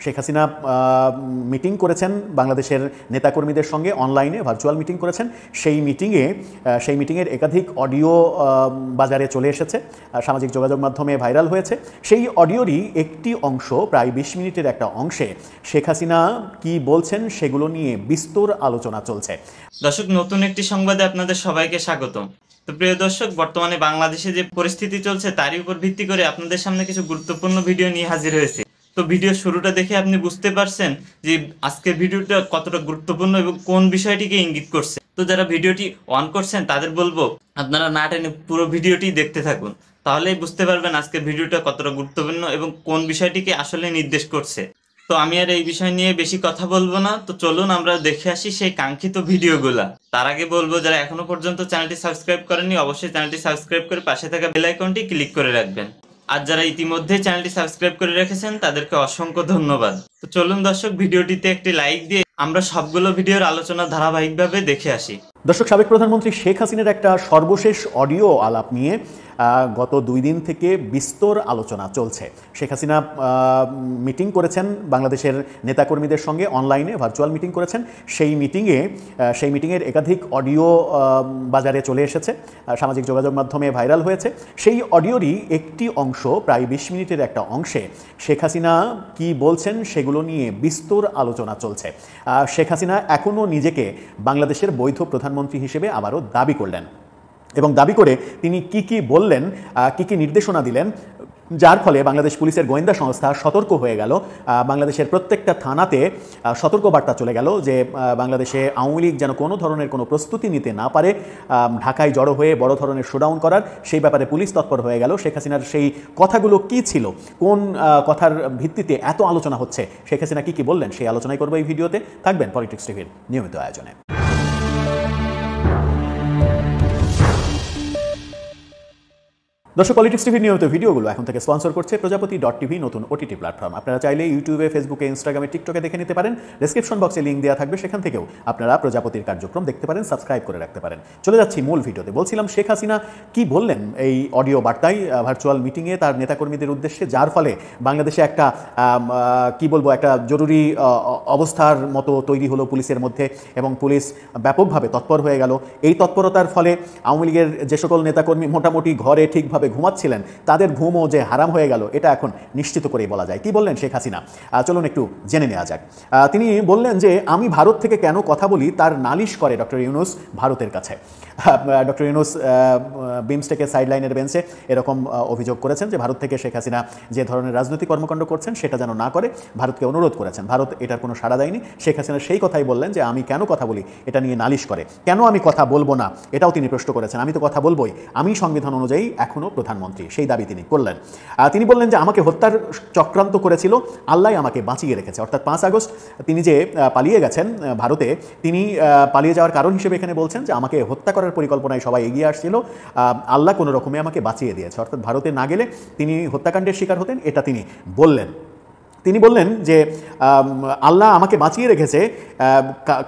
Sheikh Hasina meeting করেছেন বাংলাদেশের নেতাকর্মীদের সঙ্গে, অনলাইনে ভার্চুয়াল মিটিং করেছেন। সেই মিটিংয়ের একাধিক অডিও বাজারে চলে এসেছে, সামাজিক যোগাযোগ মাধ্যমে ভাইরাল হয়েছে। সেই অডিওরই একটি অংশ, প্রায় 20 মিনিটের একটা অংশে শেখ হাসিনা কি বলছেন সেগুলো নিয়ে বিস্তর আলোচনা চলছে। দর্শক, নতুন একটি সংবাদে আপনাদের সবাইকে স্বাগতম। তো প্রিয় দর্শক, বর্তমানে বাংলাদেশে যে পরিস্থিতি চলছে তারই উপর ভিত্তি করে আপনাদের সামনে কিছু গুরুত্বপূর্ণ ভিডিও নিয়ে হাজির হয়েছে। তো ভিডিও শুরুটা দেখে আপনি বুঝতে পারছেন যে আজকের ভিডিওটা কতটা গুরুত্বপূর্ণ এবং কোন বিষয়টিকে ইঙ্গিত করছে। তো যারা ভিডিওটি অন করছেন তাদের বলবো আপনারা না টেনে পুরো ভিডিওটি দেখতে থাকুন, তাহলেই বুঝতে পারবেন আজকের ভিডিওটা কতটা গুরুত্বপূর্ণ এবং কোন বিষয়টিকে আসলে নির্দেশ করছে। তো আমি আর এই বিষয় নিয়ে বেশি কথা বলবো না, তো চলুন আমরা দেখে আসি সেই কাঙ্ক্ষিত ভিডিওগুলা। তার আগে বলবো, যারা এখনো পর্যন্ত চ্যানেলটি সাবস্ক্রাইব করেননি অবশ্যই চ্যানেলটি সাবস্ক্রাইব করে পাশে থাকা বেল আইকনটি ক্লিক করে রাখবেন। আর যারা ইতিমধ্যে চ্যানেলটি সাবস্ক্রাইব করে রেখেছেন তাদেরকে অসংখ্য ধন্যবাদ। তো চলুন দর্শক, ভিডিওটিতে একটি লাইক দিয়ে আমরা সবগুলো ভিডিওর আলোচনা ধারাবাহিকভাবে দেখে আসি। দর্শক, সাবেক প্রধানমন্ত্রী শেখ হাসিনার একটা সর্বশেষ অডিও আলাপ নিয়ে গত 2 দিন থেকে বিস্তর আলোচনা চলছে। শেখ হাসিনা মিটিং করেছেন বাংলাদেশের নেতাকর্মীদের সঙ্গে, অনলাইনে ভার্চুয়াল মিটিং করেছেন। সেই মিটিংয়ের একাধিক অডিও বাজারে চলে এসেছে, সামাজিক যোগাযোগ মাধ্যমে ভাইরাল হয়েছে। সেই অডিওরই একটি অংশ, প্রায় 20 মিনিটের একটা অংশে শেখ হাসিনা কি বলছেন সেগুলো নিয়ে বিস্তর আলোচনা চলছে। শেখ হাসিনা এখনও নিজেকে বাংলাদেশের বৈধ প্রধানমন্ত্রী হিসেবে আবারও দাবি করলেন এবং দাবি করে তিনি কি বললেন, কি নির্দেশনা দিলেন, যার ফলে বাংলাদেশ পুলিশের গোয়েন্দা সংস্থা সতর্ক হয়ে গেল। বাংলাদেশের প্রত্যেকটা থানাতে সতর্কবার্তা চলে গেল যে বাংলাদেশে আওয়ামী লীগ যেন কোনো ধরনের কোনো প্রস্তুতি নিতে না পারে ঢাকায় জড়ো হয়ে বড় ধরনের শোডাউন করার। সেই ব্যাপারে পুলিশ তৎপর হয়ে গেল। শেখ হাসিনার সেই কথাগুলো কি ছিল, কোন কথার ভিত্তিতে এত আলোচনা হচ্ছে, শেখ হাসিনা কি বললেন, সেই আলোচনাই করবো এই ভিডিওতে। থাকবেন পলিটিক্স টিভির নিয়মিত আয়োজনে। দর্শক, পলিটিক্স টিভির নিয়মিত ভিডিওগুলো এখন থেকে স্পন্সর করছে প্রজাপতি.টিভি, নতুন ওটিটি প্ল্যাটফর্ম। আপনারা চাইলে ইউটিউবে, ফেসবুকে, ইনস্টাগ্রামে, টিকটকে দেখে নিতে পারেন। ডেসক্রিপশন বক্সে লিঙ্ক দেওয়া থাকবে, সেখান থেকেও আপনারা প্রজাপতির কার্যক্রম দেখতে পারেন, সাবস্ক্রাইব করে রাখতে পারেন। চলে যাচ্ছি মূল ভিডিওতে। বলছিলাম শেখ হাসিনা কি বললেন এই অডিও বার্তায়, ভার্চুয়াল মিটিংয়ে তার নেতাকর্মীদের উদ্দেশ্যে, যার ফলে বাংলাদেশে একটা একটা জরুরি অবস্থার মতো তৈরি হলো পুলিশের মধ্যে এবং পুলিশ ব্যাপকভাবে তৎপর হয়ে গেল। এই তৎপরতার ফলে আওয়ামী লীগের যে সকল নেতাকর্মী মোটামুটি ঘরে ঠিকভাবে ঘুমাচ্ছিলেন তাদের ঘুমও যে হারাম হয়ে গেল, এটা এখন নিশ্চিত করেই বলা যায়। কি বললেন শেখ হাসিনা, চলুন একটু জেনে নেওয়া যাক। তিনি বললেন যে আমি ভারত থেকে কেন কথা বলি তার নালিশ করে ডক্টর ইউনূস ভারতের কাছে। ডক্টর ইউনূস বিমস্টেকের সাইডলাইনের বেঞ্চে এরকম অভিযোগ করেছেন যে ভারত থেকে শেখ হাসিনা যে ধরনের রাজনৈতিক কর্মকাণ্ড করছেন সেটা যেন না করে ভারতকে অনুরোধ করেছেন। ভারত এটার কোনো সাড়া দেয়নি। শেখ হাসিনা সেই কথাই বললেন যে আমি কেন কথা বলি এটা নিয়ে নালিশ করে। কেন আমি কথা বলবো না এটাও তিনি প্রশ্ন করেছেন। আমি তো কথা বলবোই, আমি সংবিধান অনুযায়ী এখনও প্রধানমন্ত্রী, সেই দাবি তিনি করলেন। তিনি বললেন যে আমাকে হত্যার চক্রান্ত করেছিল, আল্লাহ আমাকে বাঁচিয়ে রেখেছে। অর্থাৎ 5 আগস্ট তিনি যে পালিয়ে গেছেন ভারতে, তিনি পালিয়ে যাওয়ার কারণ হিসেবে এখানে বলছেন যে আমাকে হত্যা করার পরিকল্পনায় সবাই এগিয়ে আসছিল, আল্লাহ কোনো রকমে আমাকে বাঁচিয়ে দিয়েছে। অর্থাৎ ভারতে না গেলে তিনি হত্যাকাণ্ডের শিকার হতেন, এটা তিনি বললেন। তিনি বললেন যে আল্লাহ আমাকে বাঁচিয়ে রেখেছে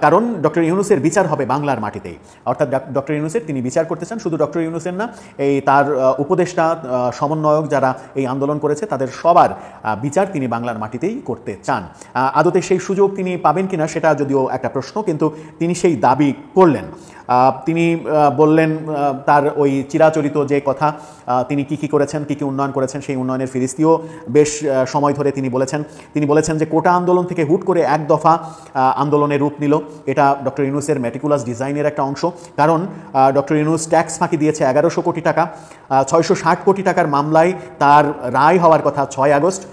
কারণ ডক্টর ইউনূসের বিচার হবে বাংলার মাটিতেই। অর্থাৎ ডক্টর ইউনূসের তিনি বিচার করতে চান, শুধু ডক্টর ইউনূসের না, এই তার উপদেষ্টা, সমন্বয়ক যারা এই আন্দোলন করেছে তাদের সবার বিচার তিনি বাংলার মাটিতেই করতে চান। আদতে সেই সুযোগ তিনি পাবেন কিনা সেটা যদিও একটা প্রশ্ন, কিন্তু তিনি সেই দাবি করলেন। তিনি বললেন তার ওই চিরাচরিত যে কথা, তিনি কি করেছেন, কি উন্নয়ন করেছেন, সেই উন্নয়নের ফিরিস্তিও বেশ সময় ধরে তিনি বলেছেন যে কোটা আন্দোলন থেকে হুট করে এক দফা আন্দোলনের রূপ নিল। এটা ডক্টর ইউনূসের মেটিকুলাস ডিজাইনের একটা অংশ। কারণ ডক্টর ইউনূস ট্যাক্স ফাঁকি দিয়েছে 1100 কোটি টাকা, 660 কোটি টাকার মামলায় তার রায় হওয়ার কথা 6 আগস্ট,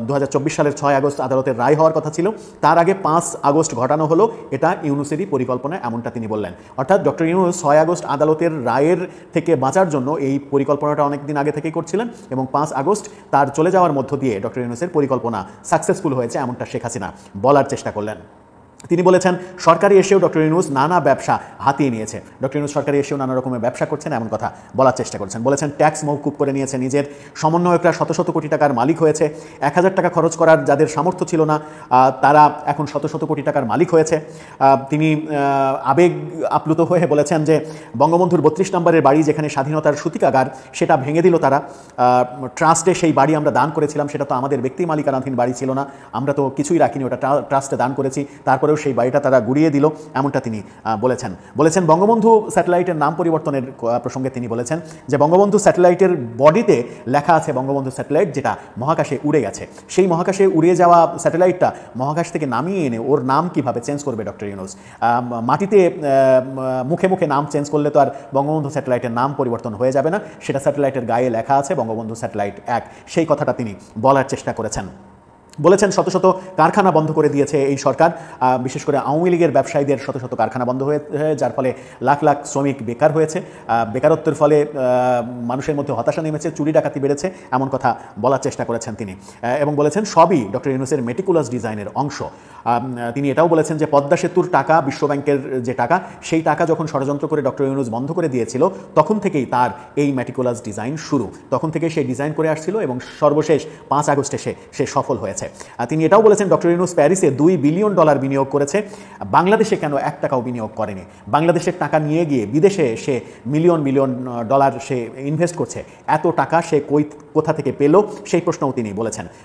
2024 সালের 6 আগস্ট আদালতের রায় হওয়ার কথা ছিল। তার আগে 5 আগস্ট ঘটানো হলো, এটা ইউনূসেরই পরিকল্পনা, এমনটা তিনি বললেন। অর্থাৎ ডক্টর ইউনূস 6 আগস্ট আদালতের রায়ের থেকে বাঁচার জন্য এই পরিকল্পনাটা অনেক দিন আগে থেকেই করছিলেন এবং 5 আগস্ট তার চলে যাওয়ার মধ্য দিয়ে ডক্টর ইউনূসের পরিকল্পনা সাকসেসফুল হয়েছে, এমনটা শেখ হাসিনা বলার চেষ্টা করলেন। তিনি বলেছেন সরকারি এসেও ডক্টর ইউনূস নানা ব্যবসা হাতিয়ে নিয়েছে। ডক্টর ইউনূস সরকারি এসেও নানা রকমের ব্যবসা করছেন এমন কথা বলার চেষ্টা করছেন। বলেছেন ট্যাক্স মওকুফ করে নিয়েছে, নিজের সমন্বয়করা শত শত কোটি টাকার মালিক হয়েছে, 1000 টাকা খরচ করার যাদের সামর্থ্য ছিল না তারা এখন শত শত কোটি টাকার মালিক হয়েছে। তিনি আবেগ আপ্লুত হয়ে বলেছেন যে বঙ্গবন্ধুর 32 নম্বরের বাড়ি যেখানে স্বাধীনতার সূতিকাগার সেটা ভেঙে দিল তারা। ট্রাস্টে সেই বাড়ি আমরা দান করেছিলাম, সেটা তো আমাদের ব্যক্তি মালিকানাধীন বাড়ি ছিল না, আমরা তো কিছুই রাখিনি, ওটা ট্রাস্টে দান করেছি, তারপরেও সেই বাড়িটা তারা গুড়িয়ে দিল, এমনটা তিনি বলেছেন। বঙ্গবন্ধু স্যাটেলাইটের নাম পরিবর্তনের প্রসঙ্গে তিনি বলেছেন যে বঙ্গবন্ধু স্যাটেলাইটের বডিতে লেখা আছে বঙ্গবন্ধু স্যাটেলাইট, যেটা মহাকাশে উড়ে গেছে। সেই মহাকাশে উড়িয়ে যাওয়া স্যাটেলাইটটা মহাকাশ থেকে নামিয়ে এনে ওর নাম কিভাবে চেঞ্জ করবে ডক্টর ইউনূস? মাটিতে মুখে মুখে নাম চেঞ্জ করলে তো আর বঙ্গবন্ধু স্যাটেলাইটের নাম পরিবর্তন হয়ে যাবে না, সেটা স্যাটেলাইটের গায়ে লেখা আছে বঙ্গবন্ধু স্যাটেলাইট 1, সেই কথাটা তিনি বলার চেষ্টা করেছেন। বলেছেন শত শত কারখানা বন্ধ করে দিয়েছে এই সরকার, বিশেষ করে আওয়ামী লীগের ব্যবসায়ীদের শত শত কারখানা বন্ধ হয়ে যার ফলে লাখ লাখ শ্রমিক বেকার হয়েছে। বেকারত্বের ফলে মানুষের মধ্যে হতাশা নেমেছে, চুরি ডাকাতি বেড়েছে, এমন কথা বলার চেষ্টা করেছেন তিনি। এবং বলেছেন সবই ডক্টর ইউনূসের মেটিকুলাস ডিজাইনের অংশ। তিনি এটাও বলেছেন যে পদ্মা সেতুর টাকা, বিশ্বব্যাংকের যে টাকা, সেই টাকা যখন ষড়যন্ত্র করে ডক্টর ইউনূস বন্ধ করে দিয়েছিল তখন থেকেই তার এই মেটিকুলাস ডিজাইন শুরু, তখন থেকে সে ডিজাইন করে আসছিল এবং সর্বশেষ 5 আগস্টে সে সফল হয়েছে। তিনি এটাও বলেছেন ডক্টর ইউনূস প্যারিসে $2 বিলিয়ন বিনিয়োগ করেছে, বাংলাদেশে কেন 1 টাকাও বিনিয়োগ করেনি? বাংলাদেশের টাকা নিয়ে গিয়ে বিদেশে সে মিলিয়ন মিলিয়ন ডলার সে ইনভেস্ট করছে, এত টাকা সে কোথা থেকে পেল সেই প্রশ্নও তিনি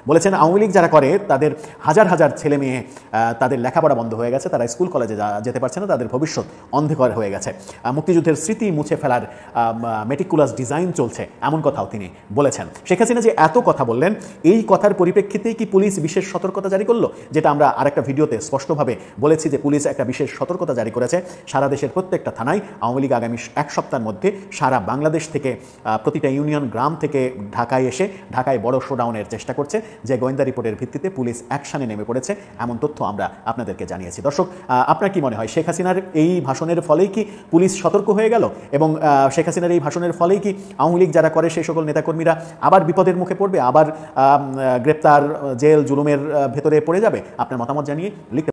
বলেছেন আওয়ামী লীগ যারা করে তাদের হাজার হাজার ছেলে মেয়ে তাদের লেখাপড়া বন্ধ হয়ে গেছে, তারা স্কুল কলেজে যেতে পারছে না, তাদের ভবিষ্যৎ অন্ধকার হয়ে গেছে, মুক্তিযুদ্ধের স্মৃতি মুছে ফেলার মেটিকুলাস ডিজাইন চলছে, এমন কথাও তিনি বলেছেন। শেখ হাসিনা যে এত কথা বললেন, এই কথার পরিপ্রেক্ষিতেই কি পুলিশ বিশেষ সতর্কতা জারি করলো? যেটা আমরা আরেকটা ভিডিওতে স্পষ্টভাবে বলেছি যে পুলিশ একটা বিশেষ সতর্কতা জারি করেছে। সারা দেশের প্রত্যেকটা থানায় আওয়ামী লীগ আগামী 1 সপ্তাহের মধ্যে সারা বাংলাদেশ থেকে প্রতিটা ইউনিয়ন গ্রাম থেকে ঢাকায় এসে ঢাকায় বড় শোডাউনের চেষ্টা করছে, যে গোয়েন্দা রিপোর্টের ভিত্তিতে পুলিশ অ্যাকশনে নেমে পড়েছে, এমন তথ্য আমরা আপনাদেরকে জানিয়েছি। দর্শক, আপনার কি মনে হয় শেখ হাসিনার এই ভাষণের ফলেই কি পুলিশ সতর্ক হয়ে গেল এবং শেখ হাসিনার এই ভাষণের ফলেই কি আওয়ামী লীগ যারা করে সেই সকল নেতাকর্মীরা আবার বিপদের মুখে পড়বে, আবার গ্রেপ্তার, জেল, জুলুমের ভেতরে পড়ে যাবে? আপনার মতামত জানিয়ে লিখতে